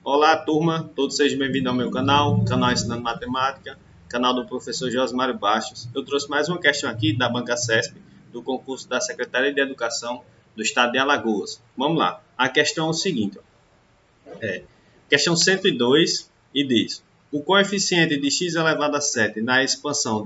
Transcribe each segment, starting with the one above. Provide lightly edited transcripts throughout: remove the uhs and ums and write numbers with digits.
Olá, turma, todos sejam bem-vindos ao meu canal Ensinando Matemática, canal do professor Josmário Bastos. Eu trouxe mais uma questão aqui da Banca CESP, do concurso da Secretaria de Educação do Estado de Alagoas. Vamos lá, a questão é o seguinte, questão 102 e diz: o coeficiente de x elevado a 7 na expansão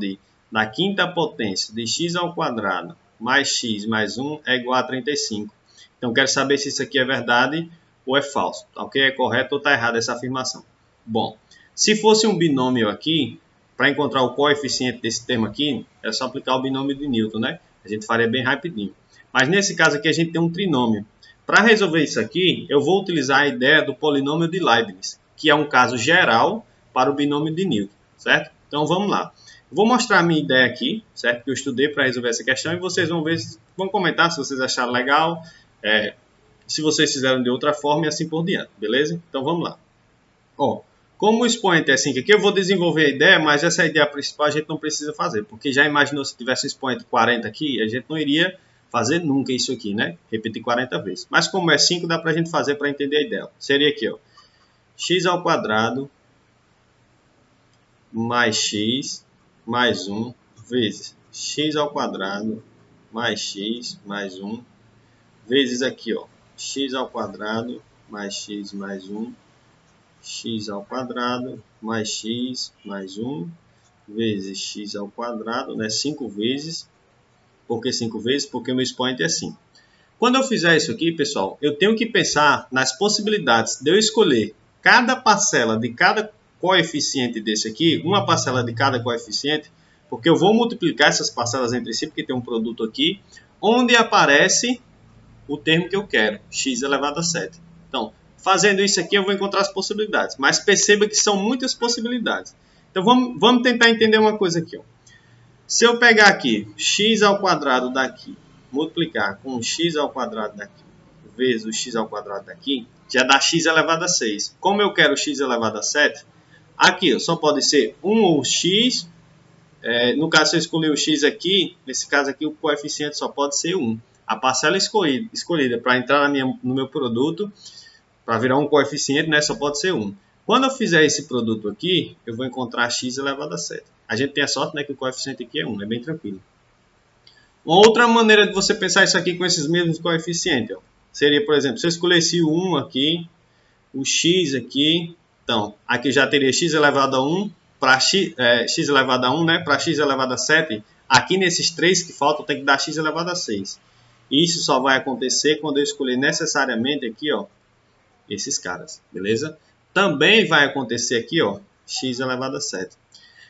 da quinta potência de x ao quadrado mais x mais 1 é igual a 35. Então, quero saber se isso aqui é verdade ou é falso, tá ok? É correto ou está errada essa afirmação? Bom, se fosse um binômio aqui, para encontrar o coeficiente desse termo aqui, é só aplicar o binômio de Newton, né? A gente faria bem rapidinho. Mas nesse caso aqui a gente tem um trinômio. Para resolver isso aqui, eu vou utilizar a ideia do polinômio de Leibniz, que é um caso geral para o binômio de Newton, certo? Então vamos lá. Vou mostrar a minha ideia aqui, certo? Que eu estudei para resolver essa questão e vocês vão ver, vão comentar se vocês acharam legal, se vocês fizeram de outra forma e assim por diante, beleza? Então vamos lá. Ó, como o expoente é 5 aqui, eu vou desenvolver a ideia, mas essa ideia principal a gente não precisa fazer, porque já imaginou se tivesse um expoente 40 aqui, a gente não iria fazer nunca isso aqui, né? Repetir 40 vezes. Mas como é 5, dá para a gente fazer para entender a ideia. Seria aqui, ó, x ao quadrado mais x mais 1 vezes x ao quadrado mais x mais 1 vezes aqui, ó, x ao quadrado mais x mais 1, x ao quadrado mais x mais 1 vezes x ao quadrado, né? 5 vezes. Por que 5 vezes? Porque o meu expoente é 5. Quando eu fizer isso aqui, pessoal, eu tenho que pensar nas possibilidades de eu escolher cada parcela de cada coeficiente desse aqui, uma parcela de cada coeficiente, porque eu vou multiplicar essas parcelas entre si, porque tem um produto aqui, onde aparece o termo que eu quero, x elevado a 7. Então, fazendo isso aqui, eu vou encontrar as possibilidades. Mas perceba que são muitas possibilidades. Então, vamos tentar entender uma coisa aqui. Ó. Se eu pegar aqui x ao quadrado daqui, multiplicar com x ao quadrado daqui, vezes o x ao quadrado daqui, já dá x elevado a 6. Como eu quero x elevado a 7, aqui ó, só pode ser 1 ou x. No caso, se eu escolher o x aqui, nesse caso aqui, o coeficiente só pode ser 1. A parcela escolhida para entrar no meu produto, para virar um coeficiente, né, só pode ser 1. Quando eu fizer esse produto aqui, eu vou encontrar x elevado a 7. A gente tem a sorte, né, que o coeficiente aqui é 1, é bem tranquilo. Uma outra maneira de você pensar isso aqui com esses mesmos coeficientes, ó, seria, por exemplo, se eu escolhesse o 1 aqui, o x aqui, então, aqui já teria x elevado a 1, para x elevado a 1, né, para x elevado a 7, aqui nesses 3 que faltam tem que dar x elevado a 6. Isso só vai acontecer quando eu escolher necessariamente aqui, ó, esses caras, beleza? Também vai acontecer aqui, ó, x elevado a 7.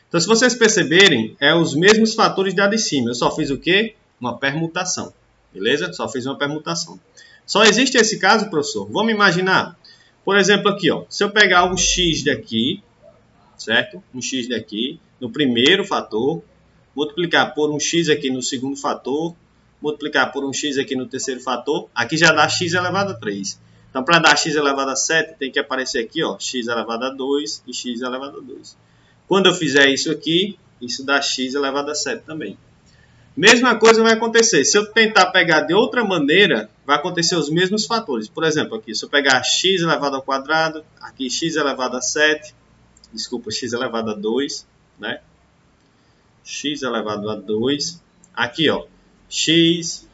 Então, se vocês perceberem, é os mesmos fatores da de cima. Eu só fiz o quê? Uma permutação, beleza? Só fiz uma permutação. Só existe esse caso, professor? Vamos imaginar, por exemplo, aqui, ó, se eu pegar o x daqui, certo? Um x daqui, no primeiro fator, multiplicar por um x aqui no segundo fator, multiplicar por um x aqui no terceiro fator, aqui já dá x elevado a 3. Então, para dar x elevado a 7, tem que aparecer aqui, ó, x elevado a 2 e x elevado a 2. Quando eu fizer isso aqui, isso dá x elevado a 7 também. Mesma coisa vai acontecer. Se eu tentar pegar de outra maneira, vai acontecer os mesmos fatores. Por exemplo, aqui, se eu pegar x elevado ao quadrado, aqui x elevado a 7, desculpa, x elevado a 2, né? X elevado a 2. Aqui, ó, x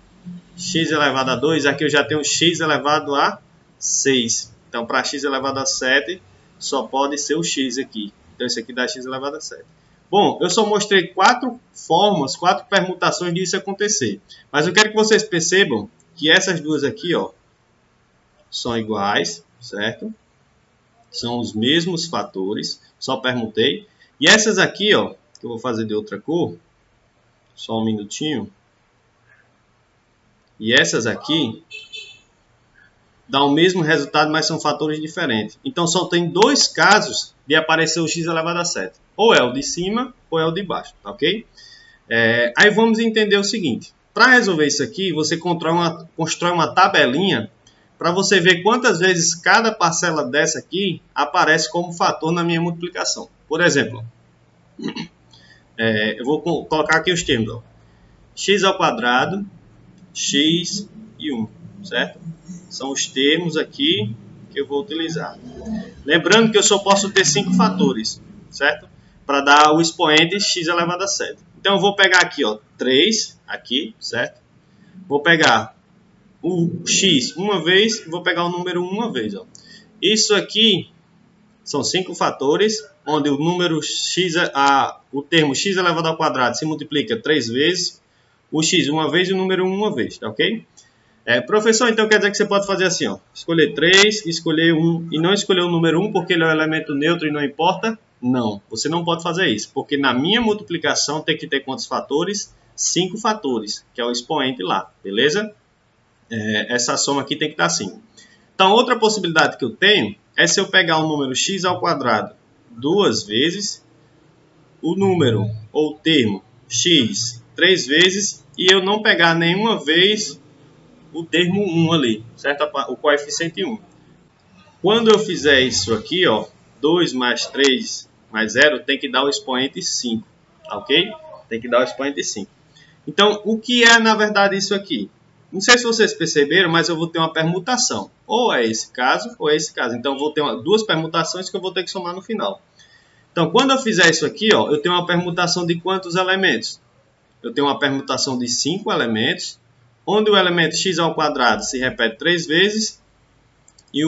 elevado a 2, aqui eu já tenho x elevado a 6. Então, para x elevado a 7, só pode ser o x aqui. Então, isso aqui dá x elevado a 7. Bom, eu só mostrei 4 formas, 4 permutações disso acontecer. Mas eu quero que vocês percebam que essas duas aqui, ó, são iguais, certo? São os mesmos fatores, só permutei. E essas aqui, ó, que eu vou fazer de outra cor, só um minutinho. E essas aqui dão o mesmo resultado, mas são fatores diferentes. Então, só tem 2 casos de aparecer o x elevado a 7. Ou é o de cima, ou é o de baixo, tá ok? Aí vamos entender o seguinte. Para resolver isso aqui, você constrói uma tabelinha para você ver quantas vezes cada parcela dessa aqui aparece como fator na minha multiplicação. Por exemplo, eu vou colocar aqui os termos. Ó. X ao quadrado, x e 1, certo? São os termos aqui que eu vou utilizar. Lembrando que eu só posso ter 5 fatores, certo? Para dar o expoente x elevado a 7. Então eu vou pegar aqui, ó, 3, aqui, certo? Vou pegar o x uma vez e vou pegar o número 1 uma vez, ó. Isso aqui são 5 fatores, onde o número x, o termo x elevado ao quadrado se multiplica 3 vezes, o x uma vez e o número 1 uma vez, tá ok? Professor, então quer dizer que você pode fazer assim, ó, escolher 3, escolher 1 e não escolher o número 1 porque ele é um elemento neutro e não importa? Não, você não pode fazer isso, porque na minha multiplicação tem que ter quantos fatores? 5 fatores, que é o expoente lá, beleza? Essa soma aqui tem que estar 5. Então, outra possibilidade que eu tenho é se eu pegar o número x ao quadrado 2 vezes, o número ou o termo x 3 vezes e eu não pegar nenhuma vez o termo 1 ali, certo? O coeficiente 1. Quando eu fizer isso aqui, ó, 2 mais 3 mais 0, tem que dar o expoente 5, ok? Tem que dar o expoente 5. Então, o que é, na verdade, isso aqui? Não sei se vocês perceberam, mas eu vou ter uma permutação. Ou é esse caso, ou é esse caso. Então, eu vou ter duas permutações que eu vou ter que somar no final. Então, quando eu fizer isso aqui, ó, eu tenho uma permutação de quantos elementos? Eu tenho uma permutação de 5 elementos, onde o elemento x ao quadrado se repete 3 vezes e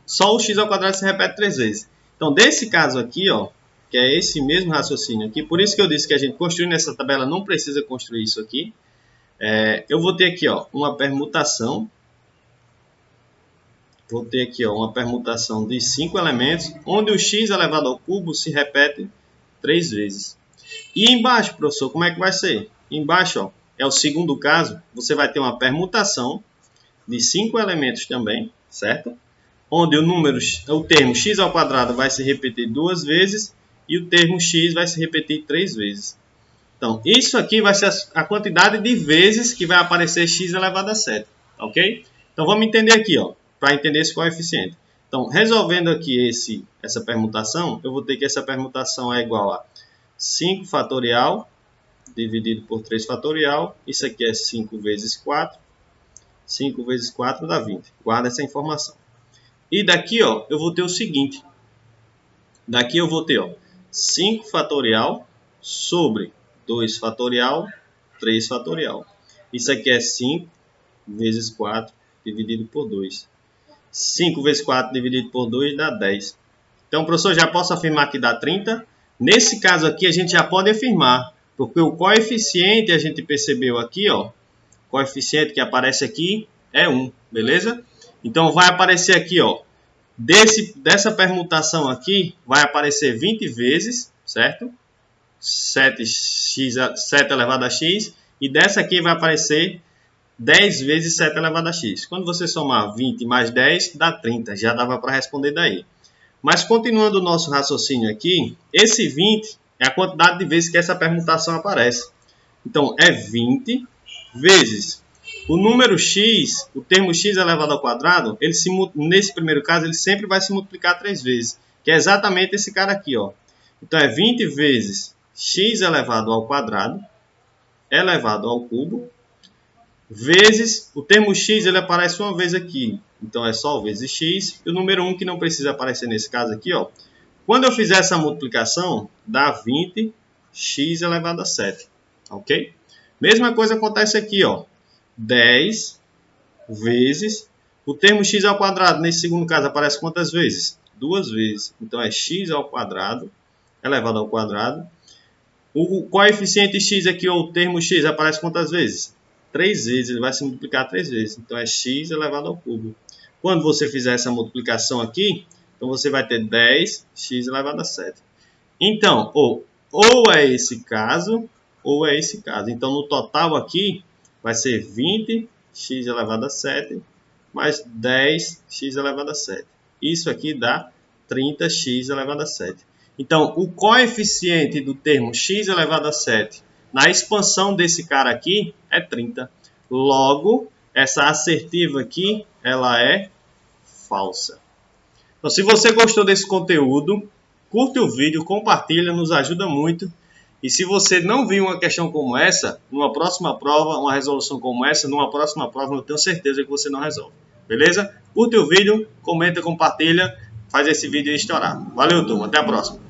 só o x ao quadrado se repete 3 vezes. Então, desse caso aqui, ó, que é esse mesmo raciocínio aqui, por isso que eu disse que a gente construindo essa tabela não precisa construir isso aqui. Eu vou ter aqui, ó, uma permutação. Vou ter aqui, ó, uma permutação de 5 elementos, onde o x elevado ao cubo se repete 3 vezes. E embaixo, professor, como é que vai ser? Embaixo, ó, é o segundo caso, você vai ter uma permutação de 5 elementos também, certo? Onde o termo x ao quadrado vai se repetir 2 vezes e o termo x vai se repetir 3 vezes. Então, isso aqui vai ser a quantidade de vezes que vai aparecer x elevado a 7, ok? Então, vamos entender aqui, ó, para entender esse coeficiente. Então, resolvendo aqui essa permutação, eu vou ter que essa permutação é igual a 5 fatorial dividido por 3 fatorial. Isso aqui é 5 vezes 4. 5 vezes 4 dá 20. Guarda essa informação. E daqui, ó, eu vou ter o seguinte. Daqui eu vou ter, ó, 5 fatorial sobre 2 fatorial, 3 fatorial. Isso aqui é 5 vezes 4 dividido por 2. 5 vezes 4 dividido por 2 dá 10. Então, professor, já posso afirmar que dá 30? Nesse caso aqui, a gente já pode afirmar, porque o coeficiente a gente percebeu aqui, ó, o coeficiente que aparece aqui é 1, beleza? Então, vai aparecer aqui, ó, dessa permutação aqui, vai aparecer 20 vezes, certo? 7 elevado a x, e dessa aqui vai aparecer 10 vezes 7 elevado a x. Quando você somar 20 mais 10, dá 30, já dava para responder daí. Mas continuando o nosso raciocínio aqui, esse 20 é a quantidade de vezes que essa permutação aparece. Então, é 20 vezes o número x, o termo x elevado ao quadrado, nesse primeiro caso, ele sempre vai se multiplicar 3 vezes, que é exatamente esse cara aqui, ó. Então, é 20 vezes x elevado ao quadrado, elevado ao cubo, vezes o termo x, ele aparece uma vez aqui. Então, é só vezes x. E o número 1, que não precisa aparecer nesse caso aqui, ó. Quando eu fizer essa multiplicação, dá 20x elevado a 7. Ok? Mesma coisa acontece aqui, ó. 10 vezes o termo x ao quadrado. Nesse segundo caso, aparece quantas vezes? 2 vezes. Então, é x ao quadrado elevado ao quadrado. O coeficiente x aqui, ou o termo x, aparece quantas vezes? 3 vezes, ele vai se multiplicar 3 vezes. Então, é x elevado ao cubo. Quando você fizer essa multiplicação aqui, então você vai ter 10x elevado a 7. Então, ou é esse caso, ou é esse caso. Então, no total aqui, vai ser 20x elevado a 7, mais 10x elevado a 7. Isso aqui dá 30x elevado a 7. Então, o coeficiente do termo x elevado a 7 na expansão desse cara aqui é 30. Logo, essa assertiva aqui, ela é falsa. Então, se você gostou desse conteúdo, curte o vídeo, compartilha, nos ajuda muito. E se você não viu uma questão como essa, numa próxima prova, uma resolução como essa, numa próxima prova, eu tenho certeza que você não resolve. Beleza? Curte o vídeo, comenta, compartilha, faz esse vídeo estourar. Valeu, turma. Até a próxima.